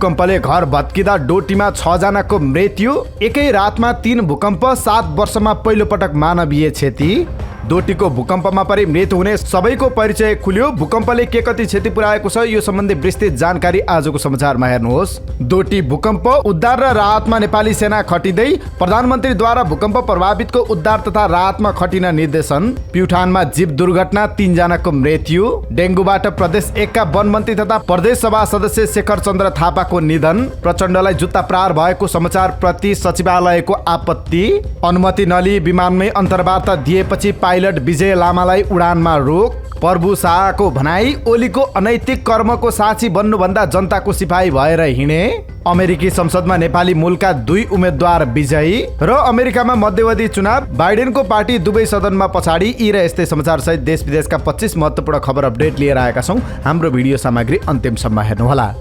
भूकम्पले घर भत्किँदा डोटीमा 6 जनाको मृत्यु। एकै रातमा 3 भूकम्प, 7 वर्षमा पहिलो पटक मानवीय क्षति। डोटीको भूकम्पमा परि मृत्यु हुने सबैको परिचय खुल्यो। भूकम्पले के कति क्षति पुर्याएको छ यो सम्बन्धी विस्तृत जानकारी आजको समाचारमा हेर्नुहोस्। डोटी भूकम्प, उद्धार र राहतमा नेपाली सेना खटिँदै। प्रधानमन्त्रीद्वारा भूकम्प प्रभावितको उद्धार तथा राहतमा खटिन निर्देशन। प्युठानमा जीव दुर्घटना, 3 जनाको मृत्यु। डेङ्गुबाट प्रदेश 1 का वन मन्त्री तथा प्रदेश सभा सदस्य शेखर चन्द्र थापाको निधन। प्रचण्डलाई जुत्ता प्रहार भएको समाचार प्रति सचिवालयको आपत्ति। अनुमति नलिई विमानमै अन्तर्वार्ता दिएपछि पाइलट विजय लामालाई उडानमा रोक। प्रभु शाहको भनाई, ओलीको अनैतिक कर्मको साक्षी बन्नुभन्दा जनताको सिपाही भएर हिँडे। अमेरिकी संसदमा नेपाली मूलका 2 उम्मेद्वार विजयी। र अमेरिकामा मध्यवधि चुनाव, बाइडेनको पार्टी दुवै सदनमा पछाडि। यी र यस्तै समाचार सहित देश विदेशका 25 महत्त्वपूर्ण खबर अपडेट लिएर आएका छौँ। हाम्रो भिडियो सामग्री अन्तिमसम्म हेर्नुहोला।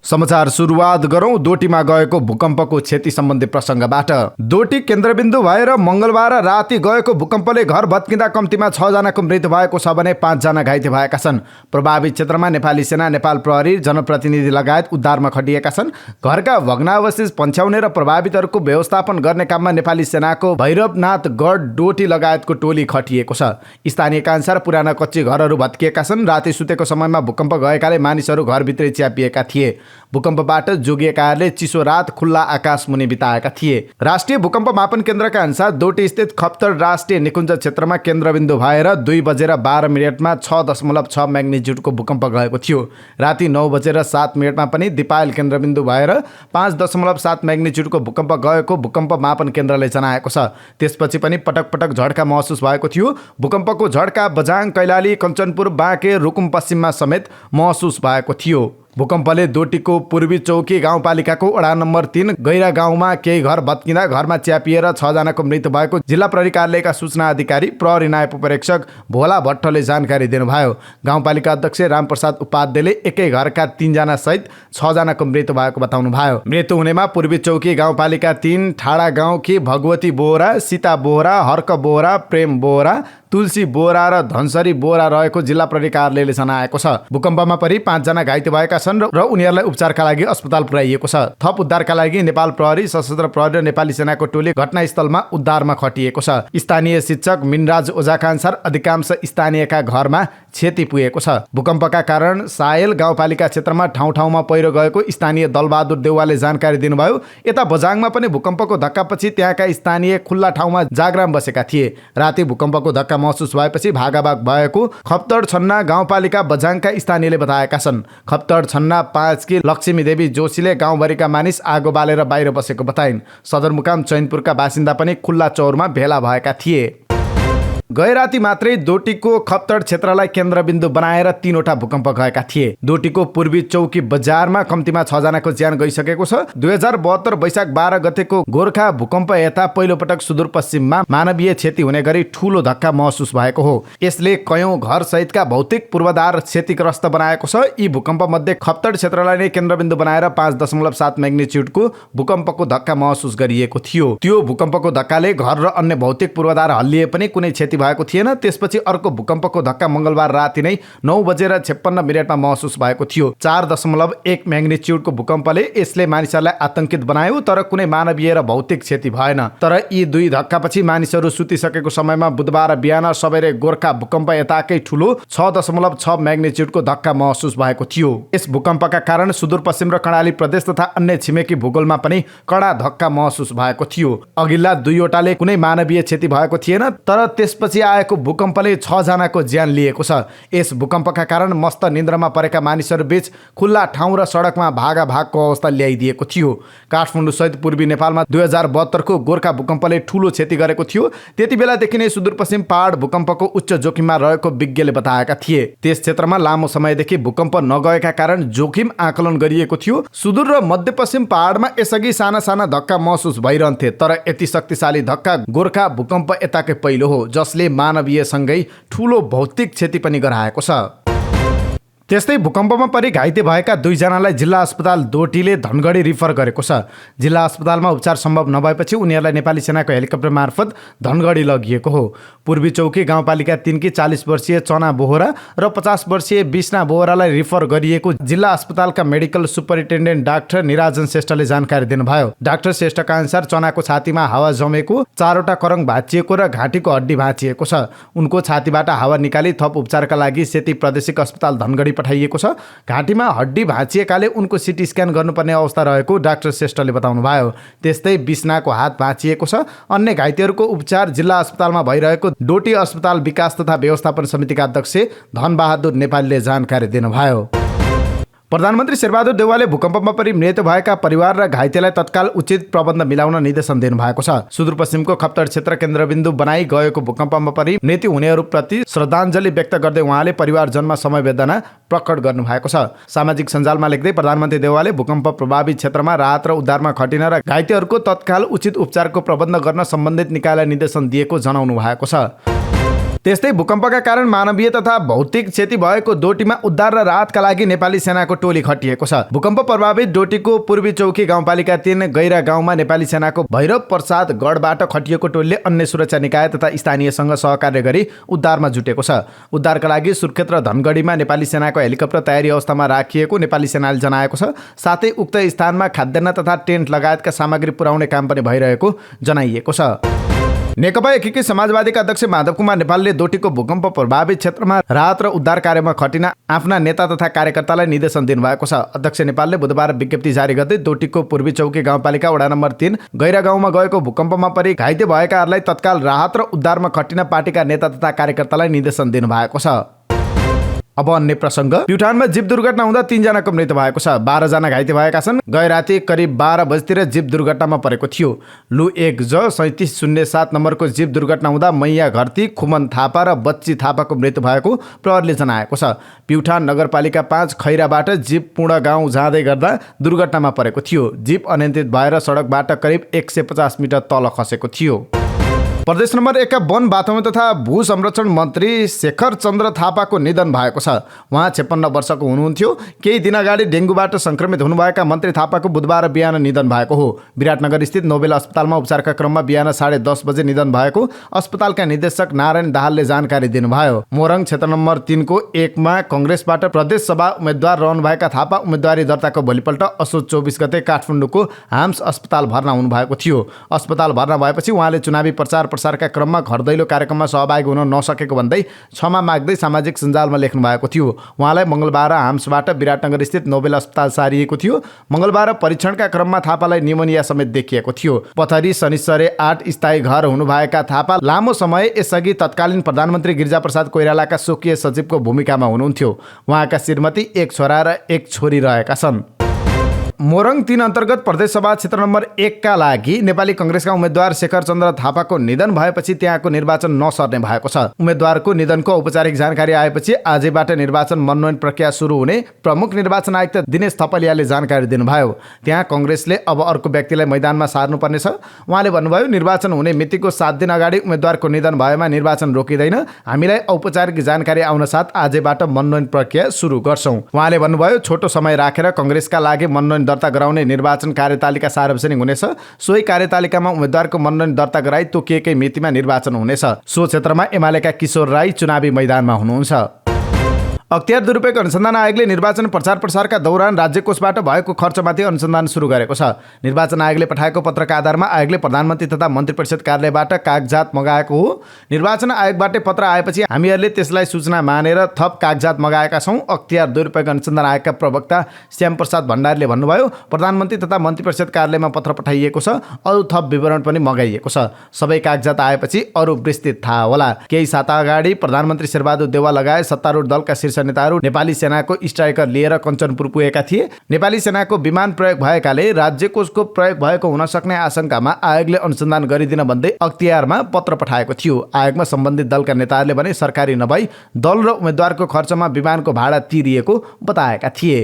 समाचार सुरुवात गरौँ डोटीमा गएको भूकम्पको क्षति सम्बन्धी प्रसङ्गबाट। डोटी केन्द्रबिन्दु भएर मङ्गलबार राति गएको भूकम्पले घर भत्किँदा कम्तीमा 6 जनाको मृत्यु भएको छ भने 5 जना घाइते भएका छन्। प्रभावित क्षेत्रमा नेपाली सेना, नेपाल प्रहरी, जनप्रतिनिधि लगायत उद्धारमा खटिएका छन्। घरका भग्नावशेष पन्छ्याउने र प्रभावितहरूको व्यवस्थापन गर्ने काममा नेपाली सेनाको भैरवनाथगढ, डोटी लगायतको टोली खटिएको छ। स्थानीयका अनुसार पुराना कच्ची घरहरू भत्किएका छन्। राति सुतेको समयमा भूकम्प गएकाले मानिसहरू घरभित्रै च्यापिएका थिए। भूकम्पबाट जोगिएकाहरूले चिसो रात खुल्ला आकाश मुनि बिताएका थिए। राष्ट्रिय भूकम्प मापन केन्द्रका अनुसार डोटी स्थित खप्तर राष्ट्रिय निकुञ्ज क्षेत्रमा केन्द्रबिन्दु भएर 2:12 6.6 म्याग्निट्युडको भूकम्प गएको थियो। राति 9:07 पनि दिपायल केन्द्रबिन्दु भएर 5.7 म्याग्निट्युडको भूकम्प गएको भूकम्प मापन केन्द्रले जनाएको छ। त्यसपछि पनि पटक पटक झड्का महसुस भएको थियो। भूकम्पको झड्का बझाङ, कैलाली, कञ्चनपुर, बाँके, रुकुम पश्चिममा समेत महसुस भएको थियो। भूकम्पले डोटीको पूर्वी चौकी गाउँपालिकाको वडा नम्बर 3 गैरा गाउँमा केही घर भत्किँदा घरमा च्यापिएर 6 जनाको मृत्यु भएको जिल्ला प्रहरी कार्यालयका सूचना अधिकारी प्रहरी नायब उपरीक्षक भोला भट्टले जानकारी दिनुभयो। गाउँपालिका अध्यक्ष रामप्रसाद उपाध्यायले एकै घरका 3 जना सहित 6 जनाको मृत्यु भएको बताउनुभयो। मृत्यु हुनेमा पूर्वी चौकी गाउँपालिका 3 ठाडा गाउँकी भगवती बोहरा, सीता बोहरा, हर्क बोहरा, प्रेम बोहरा, तुलसी बोहरा र धनसरी बोहरा रहेको जिल्ला प्रहरी कार्यालयले जनाएको छ। भूकम्पमा परि 5 जना घाइते भएका छन् र उनीहरूलाई उपचारका लागि अस्पताल पुर्याइएको छ। थप उद्धारका लागि नेपाल प्रहरी, सशस्त्र प्रहरी र नेपाली सेनाको टोली घटनास्थलमा उद्धारमा खटिएको छ। स्थानीय शिक्षक मिनराज ओझाका अनुसार अधिकांश स्थानीयका घरमा क्षति पुगेको छ। भूकम्पका कारण सायल गाउँपालिका क्षेत्रमा ठाउँ ठाउँमा पहिरो गएको स्थानीय दलबहादुर देउवाले जानकारी दिनुभयो। यता बझाङमा पनि भूकम्पको धक्कापछि त्यहाँका स्थानीय खुल्ला ठाउँमा जागराम बसेका थिए। राति भूकम्पको धक्का महसुस भएपछि भागाभाग भएको खप्तड छन्ना गाउँपालिका बझाङका स्थानीयले बताएका छन्। खप्तड छन्ना 5 की लक्ष्मी देवी जोशीले गाउँभरिका मानिस आगो बालेर बाहिर बसेको बताइन्। सदरमुकाम चैनपुरका बासिन्दा पनि खुल्ला चौरमा भेला भएका थिए। गए राति मात्रै डोटीको खप्तड क्षेत्रलाई केन्द्रबिन्दु बनाएर 3वटा भूकम्प गएका थिए। डोटीको पूर्वी चौकी बजारमा कम्तीमा 6 जनाको ज्यान गइसकेको छ। 2072 वैशाख 12 गतेको गोर्खा भूकम्प यता पहिलो पटक सुदूरपश्चिममा मानवीय क्षति हुने गरी ठूलो धक्का महसुस भएको हो। यसले कयौं घर सहितका भौतिक पूर्वाधार क्षतिग्रस्त बनाएको छ। यी भूकम्प मध्ये खप्तड क्षेत्रलाई नै केन्द्रबिन्दु बनाएर 5.7 म्याग्निट्युडको भूकम्पको धक्का महसुस गरिएको थियो। त्यो भूकम्पको धक्काले घर र अन्य भौतिक पूर्वाधार हल्लिए पनि कुनै क्षति भएको थिएन। त्यसपछि अर्को भूकम्पको धक्का मङ्गलबार राति नै 9:56 महसुस भएको थियो। 4.1 म्याग्निट्युडको भूकम्पले यसले मानिसहरूलाई आतंकित बनायो, तर कुनै मानवीय र भौतिक क्षति भएन। तर यी 2 धक्कापछि मानिसहरू सुतिसकेको समयमा बुधबार बिहान सबैले गोर्खा भूकम्प यताकै ठुलो 6.6 म्याग्निट्युडको धक्का महसुस भएको थियो। यस भूकम्पका कारण सुदूरपश्चिम र कर्णाली प्रदेश तथा अन्य छिमेकी भूगोलमा पनि कडा धक्का महसुस भएको थियो। अघिल्ला 2वटाले कुनै मानवीय क्षति भएको थिएन, तर त्यसपछि आएको भूकम्पले 6 जनाको ज्यान लिएको छ। यस भूकम्पका कारण मस्त निन्द्रामा परेका मानिसहरू बीच खुल्ला ठाउँ र सडकमा भागाभागको अवस्था ल्याइदिएको थियो। काठमाडौँ सहित पूर्वी नेपालमा 2072 को गोर्खा भूकम्पले ठूलो क्षति गरेको थियो। त्यति बेलादेखि नै सुदूरपश्चिम पहाड भूकम्पको उच्च जोखिममा रहेको विज्ञले बताएका थिए। त्यस क्षेत्रमा लामो समयदेखि भूकम्प नगएका कारण जोखिम आकलन गरिएको थियो। सुदूर र मध्यपश्चिम पहाडमा यसअघि साना साना धक्का महसुस भइरहन्थे, तर यति शक्तिशाली धक्का गोर्खा भूकम्प यताकै पहिलो हो, जसले मानवीय सँगै ठूलो भौतिक क्षति पनि गराएको छ। त्यस्तै भूकम्पमा परि घाइते भएका 2 जनालाई जिल्ला अस्पताल डोटीले धनगढी रिफर गरेको छ। जिल्ला अस्पतालमा उपचार सम्भव नभएपछि उनीहरूलाई नेपाली सेनाको हेलिकप्टर मार्फत धनगढी लगिएको हो। पूर्वी चौकी गाउँपालिका 3 की 40 वर्षीय चना बोहरा र 50 वर्षीय बिस्ना बोहरालाई रिफर गरिएको जिल्ला अस्पतालका मेडिकल सुपरिन्टेन्डेन्ट डाक्टर निराजन श्रेष्ठले जानकारी दिनुभयो। डाक्टर श्रेष्ठका अनुसार चनाको छातीमा हावा जमेको, 4वटा करङ भाँचिएको र घाँटीको हड्डी भाँचिएको छ। उनको छातीबाट हावा निकाली थप उपचारका लागि सेती प्रादेशिक अस्पताल धनगढी पठाइएको छ। घाँटीमा हड्डी भाँचिएकाले उनको सिटी स्क्यान गर्नुपर्ने अवस्था रहेको डाक्टर श्रेष्ठले बताउनुभयो। त्यस्तै बिस्नाको हात भाँचिएको छ। अन्य घाइतेहरूको उपचार जिल्ला अस्पतालमा भइरहेको डोटी अस्पताल विकास तथा व्यवस्थापन समितिका अध्यक्ष धनबहादुर नेपालीले जानकारी दिनुभयो। प्रधानमन्त्री शेरबहादुर देउवाले भूकम्पमा परि मृत्यु भएका परिवार र घाइतेलाई तत्काल उचित प्रबन्ध मिलाउन निर्देशन दिनुभएको छ। सुदूरपश्चिमको खप्तर क्षेत्र केन्द्रबिन्दु बनाई गएको भूकम्पमा परि मृत्यु हुनेहरूप्रति श्रद्धाञ्जली व्यक्त गर्दै उहाँले परिवारजनमा समवेदना प्रकट गर्नुभएको छ। सामाजिक सञ्जालमा लेख्दै प्रधानमन्त्री देउवाले भूकम्प प्रभावित क्षेत्रमा राहत र उद्धारमा खटिन र घाइतेहरूको तत्काल उचित उपचारको प्रबन्ध गर्न सम्बन्धित निकायलाई निर्देशन दिएको जनाउनु भएको छ। त्यस्तै भूकम्पका कारण मानवीय तथा भौतिक क्षति भएको डोटीमा उद्धार र राहतका लागि नेपाली सेनाको टोली खटिएको छ। भूकम्प प्रभावित डोटीको पूर्वी चौकी गाउँपालिका 3 गैरा गाउँमा नेपाली सेनाको भैरव प्रसाद गढबाट खटिएको टोलीले अन्य सुरक्षा निकाय तथा स्थानीयसँग सहकार्य गरी उद्धारमा जुटेको छ। उद्धारका लागि सुर्खेत र धनगढीमा नेपाली सेनाको हेलिकप्टर तयारी अवस्थामा राखिएको नेपाली सेनाले जनाएको छ। साथै उक्त स्थानमा खाद्यान्न तथा टेन्ट लगायतका सामग्री पुर्याउने काम पनि भइरहेको जनाइएको छ। नेकपा एकीकृत समाजवादीका अध्यक्ष माधव कुमार नेपालले डोटीको भूकम्प प्रभावित क्षेत्रमा राहत र उद्धार कार्यमा खटिन आफ्ना नेता तथा कार्यकर्तालाई निर्देशन दिनुभएको छ। अध्यक्ष नेपालले बुधबार विज्ञप्ति जारी गर्दै डोटीको पूर्वी चौकी गाउँपालिका वडा नम्बर 3 गैरा गाउँमा गएको भूकम्पमा परि घाइते भएकाहरूलाई तत्काल राहत र उद्धारमा खटिन पार्टीका नेता तथा कार्यकर्तालाई निर्देशन दिनुभएको छ। अब अन्य प्रसङ्ग। प्युठानमा जीव दुर्घटना हुँदा 3 जनाको मृत्यु भएको छ। 12 जना घाइते भएका छन्। गए राति करिब 12 बजेतिर जीव दुर्घटनामा परेको थियो। लु 1 ज 3707 नम्बरको जीव दुर्घटना हुँदा मैया घरती, खुमन थापा र बच्ची थापाको मृत्यु भएको प्रहरीले जनाएको छ। प्युठान नगरपालिका 5 खैराबाट जीव पूर्ण गाउँ जाँदै गर्दा दुर्घटनामा परेको थियो। जीव अनियन्त्रित भएर सडकबाट करिब 150 मिटर तल खसेको थियो। प्रदेश नम्बर 1 का वन वातावरण तथा भू संरक्षण मन्त्री शेखर चन्द्र थापाको निधन भएको छ। उहाँ 56 वर्षको हुनुहुन्थ्यो। केही दिन अगाडि डेङ्गुबाट संक्रमित हुनुभएका मन्त्री थापाको बुधबार बिहान निधन भएको हो। विराटनगर स्थित नोबेल अस्पतालमा उपचारका क्रममा बिहान 10:30 बजे निधन भएको अस्पतालका निर्देशक नारायण दाहालले जानकारी दिनुभयो। मोरङ क्षेत्र नम्बर 3 को 1 मा कंग्रेसबाट प्रदेश सभा उम्मेद्वार रहनुभएका थापा उम्मेदवारी दर्ताको भोलिपल्ट असोज 24 गते काठमाडौँको हाम्स अस्पताल भर्ना हुनुभएको थियो। अस्पताल भर्ना भएपछि उहाँले चुनावी प्रचारका क्रममा घर दैलो कार्यक्रममा सहभागी हुन नसकेको भन्दै क्षमा माग्दै सामाजिक सञ्जालमा लेख्नु भएको थियो। उहाँलाई मंगलबार हाम्सबाट विराटनगर स्थित नोबेल अस्पताल सारिएको थियो। मंगलबार परीक्षणका क्रममा थापालाई निमोनिया समेत देखिएको थियो। पथरी शनिश्चरे 8 स्थायी घर हुनुभएका थापा लामो समय यसअघि तत्कालीन प्रधानमन्त्री गिरिजाप्रसाद कोइरालाका स्वकीय सचिवको भूमिकामा हुनुहुन्थ्यो। उहाँका श्रीमती 1 छोरा र 1 छोरी रहेका छन्। मोरङ 3 अन्तर्गत प्रदेश सभा क्षेत्र नम्बर 1 का लागि नेपाली कंग्रेसका उम्मेद्वार शेखर चन्द्र थापाको निधन भएपछि त्यहाँको निर्वाचन नसर्ने भएको छ। उम्मेद्वारको निधनको औपचारिक जानकारी आएपछि आजैबाट निर्वाचन मनोनयन प्रक्रिया सुरु हुने प्रमुख निर्वाचन आयुक्त दिनेश थपलियाले जानकारी दिनुभयो। त्यहाँ कंग्रेसले अब अर्को व्यक्तिलाई मैदानमा सार्नुपर्नेछ। उहाँले भन्नुभयो, निर्वाचन हुने मितिको 7 दिन अगाडि उम्मेद्वारको निधन भएमा निर्वाचन रोकिँदैन। हामीलाई औपचारिक जानकारी आउन साथ आजैबाट मनोनयन प्रक्रिया सुरु गर्छौं। उहाँले भन्नुभयो, छोटो समय राखेर कंग्रेसका लागि मनोनयन दर्ता गराउने निर्वाचन कार्यतालिका सार्वजनिक हुनेछ। सोही कार्यतालिकामा उम्मेद्वारको मनोनयन दर्ता गराई तोकिएकै मितिमा निर्वाचन हुनेछ। सो क्षेत्रमा एमालेका किशोर राई चुनावी मैदानमा हुनुहुन्छ। अख्तियार दुरुपयोग अनुसन्धान आयोगले निर्वाचन प्रचार प्रसारका दौरान राज्य कोषबाट भएको खर्चमाथि अनुसन्धान सुरु गरेको छ। निर्वाचन आयोगले पठाएको पत्रका आधारमा आयोगले प्रधानमन्त्री तथा मन्त्री परिषद कार्यालयबाट कागजात मगाएको हो। निर्वाचन आयोगबाट पत्र आएपछि हामीहरूले त्यसलाई सूचना मानेर थप कागजात मगाएका छौँ। अख्तियार दुरुपयोग अनुसन्धान आयोगका प्रवक्ता श्याम प्रसाद भण्डारीले भन्नुभयो, प्रधानमन्त्री तथा मन्त्री परिषद कार्यालयमा पत्र पठाइएको छ। अरू थप विवरण पनि मगाइएको छ। सबै कागजात आएपछि अरू विस्तृत थाहा होला। केही साता अगाडि प्रधानमन्त्री शेरबहादुर देउवा लगायत सत्तारूढ दलका शीर्ष नेताहरू नेपाली सेनाको स्ट्राइकर लिएर कञ्चनपुर पुगेका थिए। नेपाली सेनाको विमान प्रयोग भएकाले राज्य कोषको प्रयोग भएको हुन सक्ने आशंकामा आयोगले अनुसन्धान गरिदिन भन्दै अख्तियारमा पत्र पठाएको थियो। आयोगमा सम्बन्धित दलका नेताहरूले भने सरकारी नभई दल र उम्मेद्वारको खर्चमा विमानको भाडा तिरिएको बताएका थिए।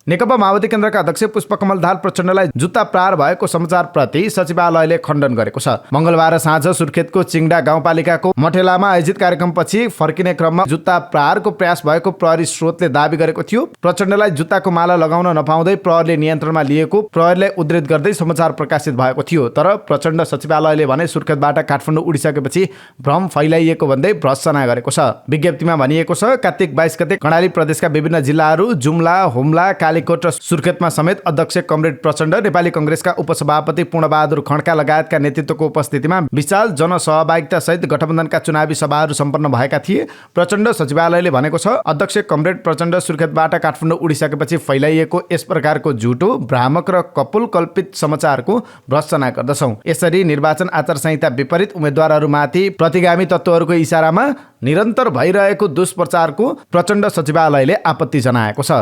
नेकपा माओवादी केन्द्रका अध्यक्ष पुष्पकमल दाहाल प्रचण्डलाई जुत्ता प्रहार भएको समाचारप्रति सचिवालयले खण्डन गरेको छ। मंगलबार साँझ सुर्खेतको चिङडा गाउँपालिकाको मठेलामा आयोजित कार्यक्रमपछि फर्किने क्रममा जुत्ता प्रहारको प्रयास भएको प्रहरी स्रोतले दावी गरेको थियो। प्रचण्डलाई जुत्ताको माला लगाउन नपाउँदै प्रहरीले नियन्त्रणमा लिएको प्रहरीलाई उद्धृत गर्दै समाचार प्रकाशित भएको थियो। तर प्रचण्ड सचिवालयले भने सुर्खेतबाट काठमाडौँ उडिसकेपछि भ्रम फैलाइएको भन्दै भर्त्सना गरेको छ। विज्ञप्तिमा भनिएको छ, कार्तिक 22 गते कर्णाली प्रदेशका विभिन्न जिल्लाहरू जुम्ला, हुम्ला, कालीकोट र सुर्खेतमा समेत अध्यक्ष कमरेड प्रचण्ड, नेपाली कंग्रेसका उपसभापति पूर्णबहादुर खड्का लगायतका नेतृत्वको उपस्थितिमा विशाल जनसहभागिता सहित गठबन्धनका चुनावी सभाहरू सम्पन्न भएका थिए। प्रचण्ड सचिवालयले भनेको छ, अध्यक्ष कमरेड प्रचण्ड सुर्खेतबाट काठमाडौँ उडिसकेपछि फैलाइएको यस प्रकारको झुटो, भ्रामक र कपोल कल्पित समाचारको भर्त्सना गर्दछौँ। यसरी निर्वाचन आचार संहिता विपरीत उम्मेद्वारहरूमाथि प्रतिगामी तत्त्वहरूको इशारामा निरन्तर भइरहेको दुष्प्रचारको प्रचण्ड सचिवालयले आपत्ति जनाएको छ।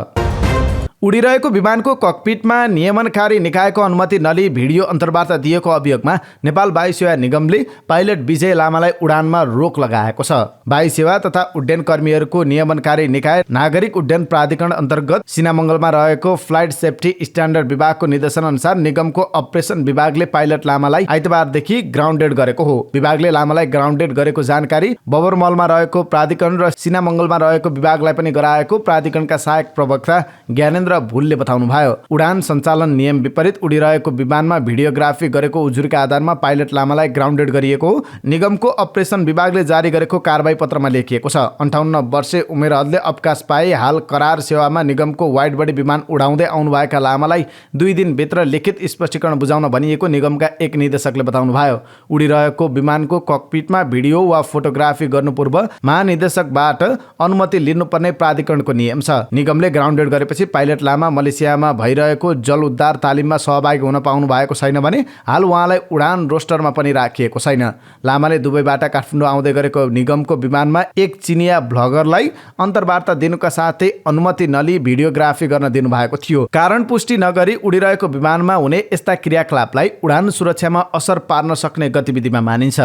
उडिरहेको विमानको ककपिटमा नियमनकारी निकायको अनुमति नलिई भिडियो अन्तर्वार्ता दिएको अभियोगमा नेपाल वायु सेवा निगमले पाइलट विजय लामालाई उडानमा रोक लगाएको छ। वायु सेवा तथा उड्डयन कर्मीहरूको नियमनकारी निकाय नागरिक उड्डयन प्राधिकरण अन्तर्गत सिनामङ्गलमा रहेको फ्लाइट सेफ्टी स्ट्यान्डर्ड विभागको निर्देशन अनुसार निगमको अपरेसन विभागले पाइलट लामालाई आइतबारदेखि ग्राउन्डेड गरेको हो। विभागले लामालाई ग्राउन्डेड गरेको जानकारी बबरमलमा रहेको प्राधिकरण र सिनामङ्गलमा रहेको विभागलाई पनि गराएको प्राधिकरणका सहायक प्रवक्ता ज्ञानेन्द्र भुलले बताउनु भयो। उडान सञ्चालन नियम विपरीत उडिरहेको विमानमा भिडियोग्राफी गरेको उजुरीका आधारमा पाइलट लामालाई ग्राउन्डेड गरिएको हो। निगमको अपरेसन विभागले जारी गरेको कारबाही पत्रमा लेखिएको छ। 58 वर्षे उमेर हदले अवकाश पाए हाल करार सेवामा निगमको वाइड बडी विमान उडाउँदै आउनुभएका लामालाई 2 दिनभित्र लिखित स्पष्टीकरण बुझाउन भनिएको निगमका एक निर्देशकले बताउनु भयो। उडिरहेको विमानको ककपिटमा भिडियो वा फोटोग्राफी गर्नु पूर्व महानिर्देशकबाट अनुमति लिनुपर्ने प्राधिकरणको नियम छ। निगमले ग्राउन्डेड गरेपछि पाइलट लामा मलेसियामा भइरहेको जल उद्धार तालिममा सहभागी हुन पाउनु भएको छैन भने हाल उहाँलाई उडान रोस्टरमा पनि राखिएको छैन। लामाले दुबईबाट काठमाडौँ आउँदै गरेको निगमको विमानमा एक चिनिया भ्लगरलाई अन्तर्वार्ता दिनुका साथै अनुमति नलिई भिडियोग्राफी गर्न दिनुभएको थियो। कारण पुष्टि नगरी उडिरहेको विमानमा हुने यस्ता क्रियाकलापलाई उडान सुरक्षामा असर पार्न सक्ने गतिविधिमा मानिन्छ।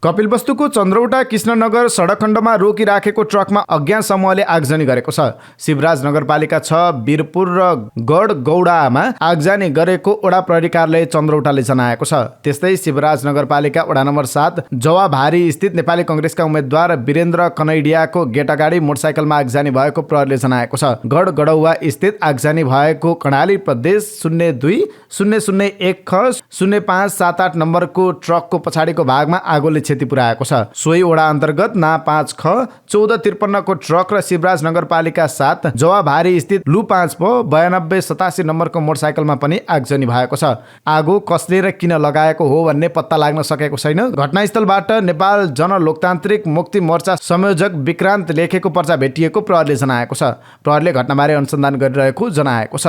कपिलवस्तुको चन्द्रौटा कृष्णनगर सडक खण्डमा रोकिराखेको ट्रकमा अज्ञात समूहले आगजनी गरेको छ। शिवराज नगरपालिका 6 बिरपुर र गढगौडामा आगजनी गरेको वडा प्रहरी कार्यालय चन्द्रौटाले जनाएको छ। त्यस्तै शिवराज नगरपालिका वडा नम्बर 7 जवाभारी स्थित नेपाली कंग्रेसका उम्मेद्वार वीरेन्द्र कनैडियाको गेट अगाडि मोटरसाइकलमा आगजनी भएको प्रहरीले जनाएको छ। गढगडौवा स्थित आगजनी भएको कर्णाली प्रदेश 02-001 ख 0578 नम्बरको ट्रकको पछाडिको भागमा आगोले क्षति पुर्याएको छ। सोही वडा अन्तर्गत ना 5 ख 1453 को ट्रक र शिवराज नगरपालिका 7 जवाभारी स्थित लु 5 प 9287 नम्बरको मोटरसाइकलमा पनि आगजनी भएको छ। आगो कसले र किन लगाएको हो भन्ने पत्ता लाग्न सकेको छैन। घटनास्थलबाट नेपाल जनलोकतान्त्रिक मुक्ति मोर्चा संयोजक विक्रान्त लेखेको पर्चा भेटिएको प्रहरीले जनाएको छ। प्रहरीले घटनाबारे अनुसन्धान गरिरहेको जनाएको छ।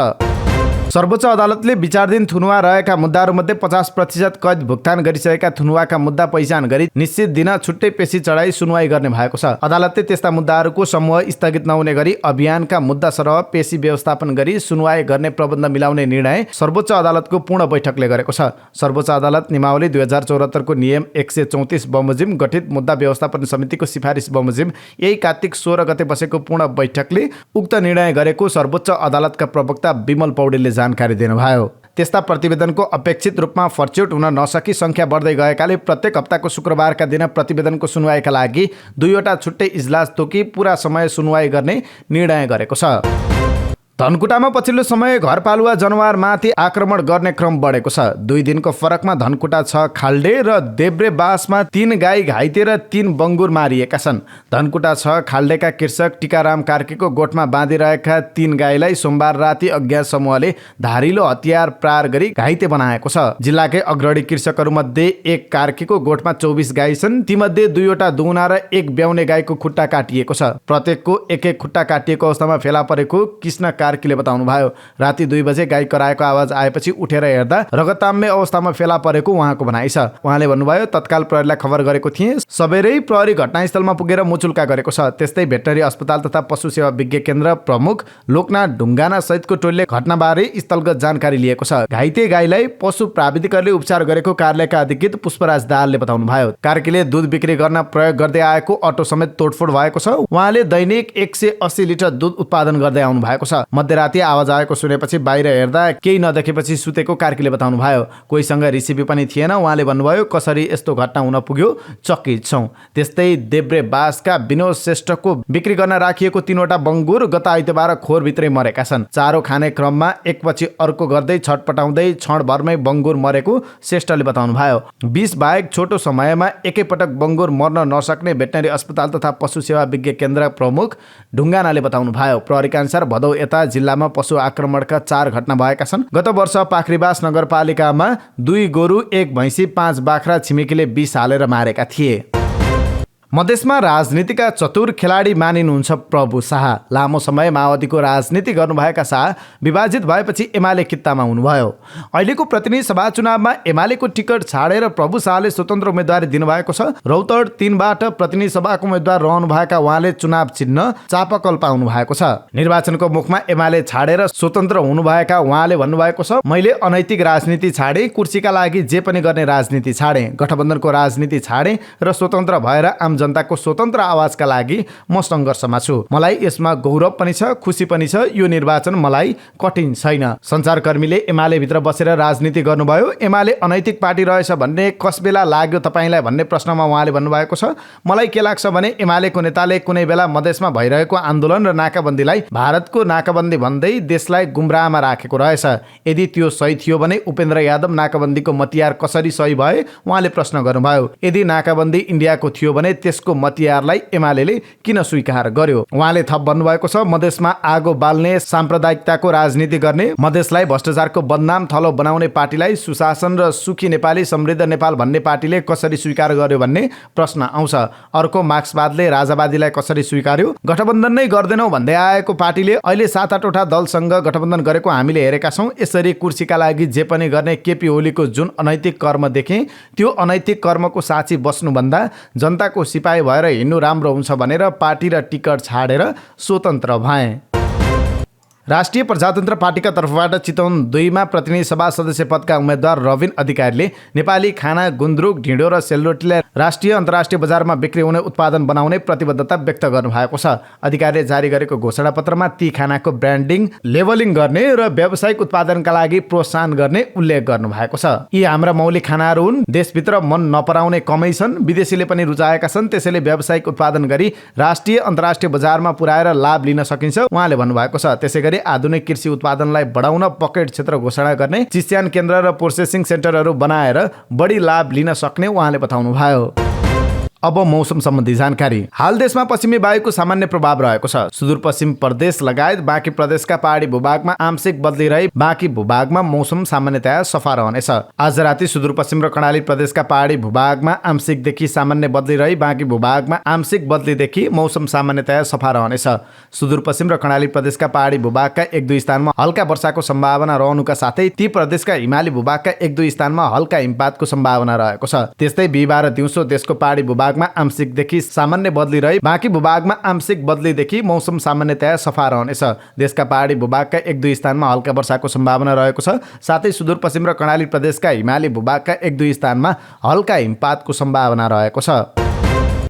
सर्वोच्च अदालतले विचाराधीन थुनुवा रहेका मुद्दाहरूमध्ये 50% कैद भुक्तान गरिसकेका थुनुवाका मुद्दा पहिचान गरी निश्चित दिन छुट्टै पेशी चढाई सुनवाई गर्ने भएको छ। अदालतले त्यस्ता मुद्दाहरूको समूह स्थगित नहुने गरी अभियानका मुद्दा सरह पेशी व्यवस्थापन गरी सुनवाई गर्ने प्रबन्ध मिलाउने निर्णय सर्वोच्च अदालतको पूर्ण बैठकले गरेको छ। सर्वोच्च अदालत नियमावली 2074 को नियम 134 बमोजिम गठित मुद्दा व्यवस्थापन समितिको सिफारिस बमोजिम यही कार्तिक 16 गते बसेको पूर्ण बैठकले उक्त निर्णय गरेको सर्वोच्च अदालतका प्रवक्ता विमल पौडेलले जानकारी दिनुभयो। त्यस्ता प्रतिवेदनको अपेक्षित रूपमा फर्च्युट हुन नसकी संख्या बढ्दै गएकाले प्रत्येक हप्ताको शुक्रबारका दिन प्रतिवेदनको सुनवाईका लागि 2वटा छुट्टै इजलास तोकी पूरा समय सुनवाई गर्ने निर्णय गरेको छ। धनकुटामा पछिल्लो समय घरपालुवा जनावरमाथि आक्रमण गर्ने क्रम बढेको छ। 2 दिनको फरकमा धनकुटा 6 खाल्डे र देब्रे बासमा 3 गाई घाइते र 3 बङ्गुर मारिएका छन्। धनकुटा 6 खाल्डेका कृषक टिकाराम कार्कीको गोठमा बाँधिरहेका 3 गाईलाई सोमबार राति अज्ञात समूहले धारिलो हतियार प्रहार गरी घाइते बनाएको छ। जिल्लाकै अग्रणी कृषकहरूमध्ये एक कार्कीको गोठमा 24 गाई छन्। तीमध्ये 2वटा दुहुना र 1 ब्याउने गाईको खुट्टा काटिएको छ। प्रत्येकको एक खुट्टा काटिएको अवस्थामा फेला परेको कृष्ण कार्कीले बताउनु भयो। राति 2 बजे गाई कराएको आवाज आएपछि उठेर हेर्दा रगताम्य अवस्थामा फेला परेको उहाँको भनाइ छ। उहाँले भन्नुभयो, तत्काल प्रहरीलाई खबर गरेको थिएँ। सबेरै प्रहरी घटनास्थलमा पुगेर मुचुल्का गरेको छ। त्यस्तै भेटनरी अस्पताल तथा पशु सेवा विज्ञ केन्द्र प्रमुख लोकनाथ ढुङ्गाना सहितको टोलीले घटनाबारे स्थलगत जानकारी लिएको छ। घाइते गाईलाई पशु प्राविधिकहरूले उपचार गरेको कार्यालयका अधिकृत पुष्पराज दाहालले बताउनु भयो। कार्कीले दूध बिक्री गर्न प्रयोग गर्दै आएको अटो समेत तोडफोड भएको छ। उहाँले दैनिक 180 लिटर दूध उत्पादन गर्दै आउनु भएको छ। मध्यराती आवाज आएको सुनेपछि बाहिर हेर्दा केही नदेखेपछि सुतेको कार्कीले बताउनु भयो। कोहीसँग रिसिपी पनि थिएन। उहाँले भन्नुभयो, कसरी यस्तो घटना हुन पुग्यो, चकित छौँ। त्यस्तै देब्रे बासका विनोद श्रेष्ठको बिक्री गर्न राखिएको 3वटा बङ्गुर गत आइतबार खोरभित्रै मरेका छन्। चारो खाने क्रममा एकपछि अर्को गर्दै छटपटाउँदै क्षणभरमै बङ्गुर मरेको श्रेष्ठले बताउनु भयो। 20 बाहेक छोटो समयमा एकैपटक बङ्गुर मर्न नसक्ने भेटनरी अस्पताल तथा पशु सेवा विज्ञ केन्द्र प्रमुख ढुङ्गानाले बताउनु भयो। प्रहरीका अनुसार भदौ यता जिल्लामा पशु आक्रमणका 4 घटना भएका छन्। गत वर्ष पाखरीबास नगरपालिकामा 2 गोरु, 1 भैँसी, 5 बाख्रा छिमेकीले विष हालेर मारेका थिए। मधेसमा राजनीतिका चतुर खेलाडी मानिनुहुन्छ प्रभु शाह। लामो समय माओवादीको राजनीति गर्नुभएका शाह विभाजित भएपछि एमाले कित्तामा हुनुभयो। अहिलेको प्रतिनिधि सभा चुनावमा एमालेको टिकट छाडेर प्रभु शाहले स्वतन्त्र उम्मेदवारी दिनुभएको छ। रौतहट 3बाट प्रतिनिधि सभाको उम्मेदवार रहनुभएका उहाँले चुनाव चिन्ह चापाकल पाउनु भएको छ। निर्वाचनको मुखमा एमाले छाडेर स्वतन्त्र हुनुभएका उहाँले भन्नुभएको छ, मैले अनैतिक राजनीति छाडे, कुर्सीका लागि जे पनि गर्ने राजनीति छाडे, गठबन्धनको राजनीति छाडे र स्वतन्त्र भएर आम जनताको स्वतन्त्र आवाजका लागि म सङ्घर्षमा छु। मलाई यसमा गौरव पनि छ, खुसी पनि छ। यो निर्वाचन मलाई कठिन छैन। सञ्चारकर्मीले एमाले भित्र बसेर राजनीति गर्नुभयो। एमाले अनैतिक पार्टी रहेछ भन्ने कस बेला लाग्यो तपाईँलाई भन्ने प्रश्नमा उहाँले भन्नुभएको छ, मलाई के लाग्छ भने एमालेको नेताले कुनै बेला मधेसमा भइरहेको आन्दोलन र नाकाबन्दीलाई भारतको नाकाबन्दी भन्दै देशलाई गुमराहमा राखेको रहेछ। यदि त्यो सही थियो भने उपेन्द्र यादव नाकाबन्दीको मतियार कसरी सही भए उहाँले प्रश्न गर्नुभयो। यदि नाकाबन्दी इन्डियाको थियो भने त्यसको मतियारलाई एमालेले किन स्वीकार गर्यो? उहाँले थप भन्नुभएको छ, मधेसमा आगो बाल्ने, साम्प्रदायिकताको राजनीति गर्ने, मधेसलाई भ्रष्टाचारको बदनाम थलो बनाउने पार्टीलाई सुशासन र सुखी नेपाली समृद्ध नेपाल भन्ने पार्टीले कसरी स्वीकार गर्यो भन्ने प्रश्न आउँछ। अर्को मार्क्सवादले राजावादीलाई कसरी स्वीकार्यो? गठबन्धन नै गर्दैनौ भन्दै आएको पार्टीले अहिले 7-8वटा दलसँग गठबन्धन गरेको हामीले हेरेका छौँ। यसरी कुर्सीका लागि जे पनि गर्ने केपी ओलीको जुन अनैतिक कर्म देखे, त्यो अनैतिक कर्मको साक्षी बस्नुभन्दा जनताको सिपाही भएर हिँड्नु राम्रो हुन्छ भनेर पार्टी र टिकट छाडेर स्वतन्त्र भए। राष्ट्रिय प्रजातन्त्र पार्टीका तर्फबाट चितवन 2मा प्रतिनिधि सभा सदस्य पदका उम्मेद्वार रविन अधिकारीले नेपाली खाना, गुन्द्रुक, ढिँडो र सेलरोटीलाई राष्ट्रिय अन्तर्राष्ट्रिय बजारमा बिक्री हुने उत्पादन बनाउने प्रतिबद्धता व्यक्त गर्नुभएको छ। अधिकारीले जारी गरेको घोषणापत्रमा ती खानाको ब्रान्डिङ, लेबलिङ गर्ने र व्यावसायिक उत्पादनका लागि प्रोत्साहन गर्ने उल्लेख गर्नुभएको छ। यी हाम्रा मौलिक खानाहरू हुन्, देशभित्र मन नपराउने कमै छन्, विदेशीले पनि रुचाएका छन्, त्यसैले व्यावसायिक उत्पादन गरी राष्ट्रिय अन्तर्राष्ट्रिय बजारमा पुर्याएर लाभ लिन सकिन्छ उहाँले भन्नुभएको छ। त्यसैगरी आधुनिक कृषि उत्पादनलाई बढाउन पकेट क्षेत्र घोषणा गर्ने, चिस्यान केन्द्र र प्रोसेसिङ सेन्टरहरू बनाएर बढी लाभ लिन सक्ने उहाँले बताउनु भयो। अब मौसम सम्बन्धी जानकारी। हाल देशमा पश्चिमी वायुको सामान्य प्रभाव रहेको छ। सुदूरपश्चिम प्रदेश लगायत बाँकी प्रदेशका पहाडी भूभागमा आंशिक बदली रही बाँकी भूभागमा मौसम सामान्यतया सफा रहनेछ। आज राति सुदूरपश्चिम र कर्णाली प्रदेशका पहाडी भूभागमा आंशिकदेखि सामान्य बदली रही बाँकी भूभागमा आंशिक बदलीदेखि मौसम सामान्यतया सफा रहनेछ। सुदूरपश्चिम र कर्णाली प्रदेशका पहाडी भूभागका 1-2 स्थानमा हल्का वर्षाको सम्भावना रहनुका साथै ती प्रदेशका हिमाली भूभागका 1-2 स्थानमा हल्का हिमपातको सम्भावना रहेको छ। त्यस्तै बिहिबार दिउँसो देशको पहाडी भूभागमा आंशिकदेखि सामान्य बदली रही बाँकी भूभागमा आंशिक बदलीदेखि मौसम सामान्यतया सफा रहनेछ। देशका पहाडी भूभागका 1-2 स्थानमा हल्का वर्षाको सम्भावना रहेको छ। साथै सुदूरपश्चिम र कर्णाली प्रदेशका हिमाली भूभागका 1-2 स्थानमा हल्का हिमपातको सम्भावना रहेको छ।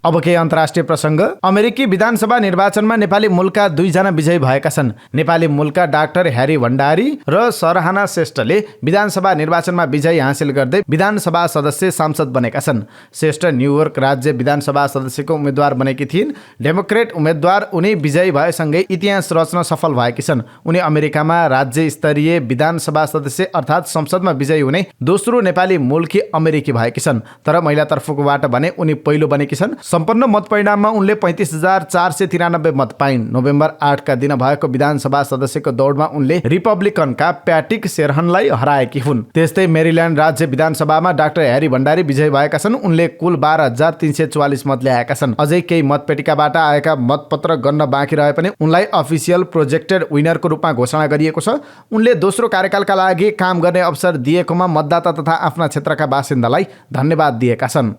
अब के अन्तर्राष्ट्रिय प्रसङ्ग। अमेरिकी विधानसभा निर्वाचनमा नेपाली मूलका 2 जना विजयी भएका छन्। नेपाली मूलका डाक्टर ह्यारी भण्डारी र सरहाना श्रेष्ठले विधानसभा निर्वाचनमा विजय हासिल गर्दै विधानसभा सदस्य सांसद बनेका छन्। श्रेष्ठ न्युयोर्क राज्य विधानसभा सदस्यको उम्मेद्वार बनेकी थिइन्। डेमोक्रेट उम्मेद्वार उनी विजयी भएसँगै इतिहास रच्न सफल भएकी छन्। उनी अमेरिकामा राज्य स्तरीय विधानसभा सदस्य अर्थात् संसदमा विजयी हुने दोस्रो नेपाली मूलकी अमेरिकी भएकी छन्। तर महिलातर्फकोबाट भने उनी पहिलो बनेकी छन्। सम्पन्न मत परिणाममा उनले 35,493 मत पाइन्। नोभेम्बर 8 का दिन भएको विधानसभा सदस्यको दौडमा उनले रिपब्लिकनका प्याटिक सेरहनलाई हराएकी हुन्। त्यस्तै मेरील्यान्ड राज्य विधानसभामा डाक्टर ह्यारी भण्डारी विजयी भएका छन्। उनले कुल 12,344 मत ल्याएका छन्। अझै केही मतपेटिकाबाट आएका मतपत्र गन्न बाँकी रहे पनि उनलाई अफिसियल प्रोजेक्टेड विनरको रूपमा घोषणा गरिएको छ। उनले दोस्रो कार्यकालका लागि काम गर्ने अवसर दिएकोमा मतदाता तथा आफ्ना क्षेत्रका बासिन्दालाई धन्यवाद दिएका छन्।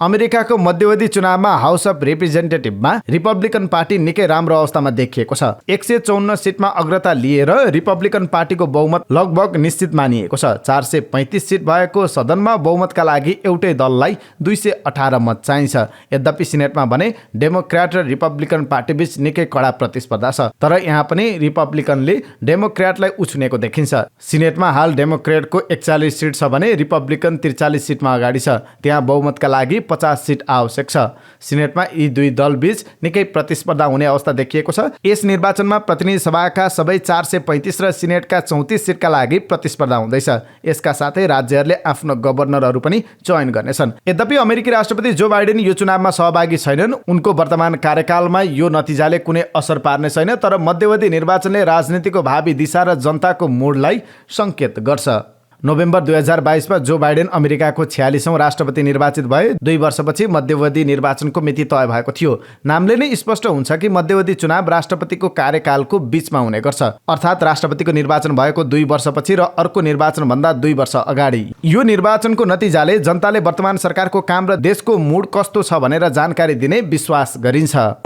अमेरिकाको मध्यवधि चुनावमा हाउस अफ रिप्रेजेन्टेटिभमा रिपब्लिकन पार्टी निकै राम्रो अवस्थामा देखिएको छ। 154 सिटमा अग्रता लिएर रिपब्लिकन पार्टीको बहुमत लगभग निश्चित मानिएको छ। 435 सिट भएको सदनमा बहुमतका लागि एउटै दललाई 218 मत चाहिन्छ। यद्यपि सिनेटमा भने डेमोक्र्याट र रिपब्लिकन पार्टीबीच निकै कडा प्रतिस्पर्धा छ, तर यहाँ पनि रिपब्लिकनले डेमोक्र्याटलाई उछुनेको देखिन्छ। सिनेटमा हाल डेमोक्रेटको 41 सिट छ भने रिपब्लिकन 43 सिटमा अगाडि छ। त्यहाँ बहुमतका लागि 50 सिट आवश्यक छ। सिनेटमा यी दुई दलबीच निकै प्रतिस्पर्धा हुने अवस्था देखिएको छ। यस निर्वाचनमा प्रतिनिधि सभाका सबै 435 र सिनेटका 34 सिटका लागि प्रतिस्पर्धा हुँदैछ। यसका साथै राज्यहरूले आफ्नो गभर्नरहरू पनि चयन गर्नेछन्। यद्यपि अमेरिकी राष्ट्रपति जो बाइडेन यो चुनावमा सहभागी छैनन्। उनको वर्तमान कार्यकालमा यो नतिजाले कुनै असर पार्ने छैन, तर मध्यवधि निर्वाचनले राजनीतिको भावी दिशा र जनताको मुडलाई सङ्केत गर्छ। नोभेम्बर 2022मा जो बाइडेन अमेरिकाको 46औं राष्ट्रपति निर्वाचित भए। 2 वर्षपछि मध्यवधि निर्वाचनको मिति तय भएको थियो। नामले नै स्पष्ट हुन्छ कि मध्यवधि चुनाव राष्ट्रपतिको कार्यकालको बीचमा हुने गर्छ, अर्थात् राष्ट्रपतिको निर्वाचन भएको 2 वर्षपछि र अर्को निर्वाचनभन्दा 2 वर्ष अगाडि। यो निर्वाचनको नतिजाले जनताले वर्तमान सरकारको काम र देशको मुड कस्तो छ भनेर जानकारी दिने विश्वास गरिन्छ।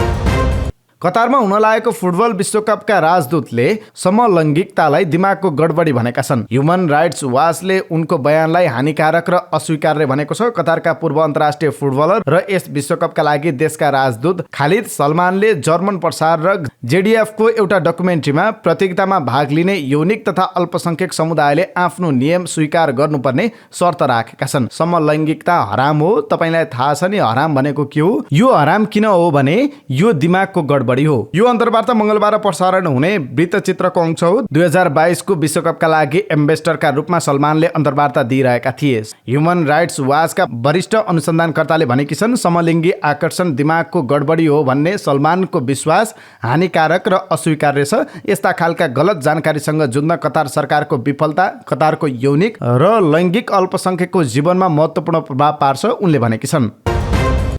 कतारमा हुन लागेको फुटबल विश्वकपका राजदूतले समलैङ्गिकतालाई दिमागको गडबडी भनेका छन्। ह्युमन राइट्स वाचले उनको बयानलाई हानिकारक र अस्वीकार्य भनेको छ। कतारका पूर्व अन्तर्राष्ट्रिय फुटबलर र यस विश्वकपका लागि देशका राजदूत खालिद सलमानले जर्मन प्रसार र जेडिएफको एउटा डकुमेन्ट्रीमा प्रतियोगितामा भाग लिने यौनिक तथा अल्पसंख्यक समुदायले आफ्नो नियम स्वीकार गर्नुपर्ने शर्त राखेका छन्। समलैङ्गिकता हराम हो। तपाईलाई थाहा छ नि हराम भनेको के हो? यो हराम किन हो भने यो दिमागको गडबडी हो। यो अन्तर्वार्ता मंगलबार प्रसारण हुने वृत्तचित्रको अंश हो। 2022 को विश्वकपका लागि एम्बेसडरका रूपमा सलमानले अन्तर्वार्ता दिइरहेका थिए। ह्युमन राइट्स वाचका वरिष्ठ अनुसन्धानकर्ताले भनेकी छन् समलिङ्गी आकर्षण दिमागको गडबडी हो भन्ने सलमानको विश्वास हानिकारक र अस्वीकार्य छ। यस्ता खालका गलत जानकारीसँग जुझ्न कतार सरकारको विफलता कतारको यौनिक र लैङ्गिक अल्पसंख्यकको जीवनमा महत्त्वपूर्ण प्रभाव पार्छ, उनले भनेकी छन्।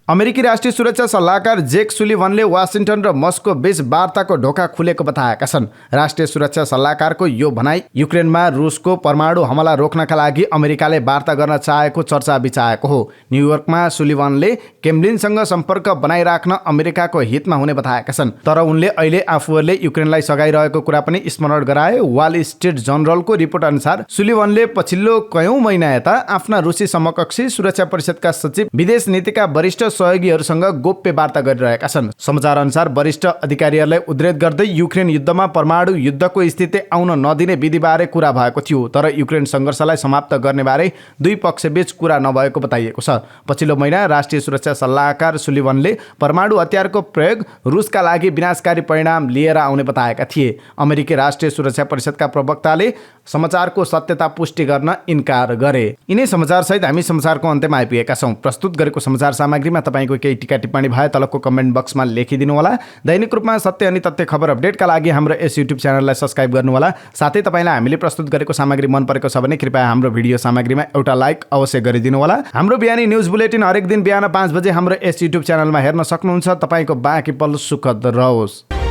अमेरिकी राष्ट्रिय सुरक्षा सल्लाहकार जेक सुलिभनले वाशिंटन र मस्को बीच वार्ताको ढोका खुलेको बताएका छन्। राष्ट्रिय सुरक्षा सल्लाहकारको यो भनाई युक्रेनमा रुसको परमाणु हमला रोक्नका लागि अमेरिकाले वार्ता गर्न चाहेको चर्चा बिचाएको हो। न्युयोर्कमा सुलिभनले क्रेमलिनसँग सम्पर्क बनाइराख्न अमेरिकाको हितमा हुने बताएका छन्, तर उनले अहिले आफूहरूले युक्रेनलाई सघाइरहेको कुरा पनि स्मरण गराए। वाल स्ट्रिट जर्नलको रिपोर्ट अनुसार सुलिभनले पछिल्लो कयौं महिना यता आफ्ना रुसी समकक्षी सुरक्षा परिषदका सचिव विदेश नीतिका वरिष्ठ सहयोगीहरूसँग गोप्य वार्ता गरिरहेका छन्। समाचार अनुसार वरिष्ठ अधिकारीहरूलाई उद्धृत गर्दै युक्रेन युद्धमा परमाणु युद्धको स्थिति आउन नदिने विधिबारे कुरा भएको थियो, तर युक्रेन सङ्घर्षलाई समाप्त गर्ने बारे दुई पक्षबीच कुरा नभएको बताइएको छ। पछिल्लो महिना राष्ट्रिय सुरक्षा सल्लाहकार सुलिभनले परमाणु हतियारको प्रयोग रुसका लागि विनाशकारी परिणाम लिएर आउने बताएका थिए। अमेरिकी राष्ट्रिय सुरक्षा परिषदका प्रवक्ताले समाचारको सत्यता पुष्टि गर्न इन्कार गरे। यिनै समाचारसहित हामी समाचारको अन्त्यमा आइपुगेका छौँ। प्रस्तुत गरेको समाचार सामग्रीमा तपाईको केही टिका टिप्पणी भए तलको कमेन्ट बक्समा लेखिदिनु होला। दैनिक रूपमा सत्य अनि तथ्य खबर अपडेटका लागि हाम्रो यस युट्युब च्यानललाई सब्स्क्राइब गर्नु होला। साथै तपाईलाई हामीले प्रस्तुत गरेको सामग्री मन परेको छ भने कृपया हाम्रो भिडियो सामग्रीमा एउटा लाइक अवश्य गरिदिनु होला। हाम्रो बिहानी न्युज बुलेटिन हरेक दिन बिहान 5 बजे हाम्रो यस युट्युब च्यानलमा हेर्न सक्नुहुन्छ। तपाईको बाँकी पल सुखद रहोस्।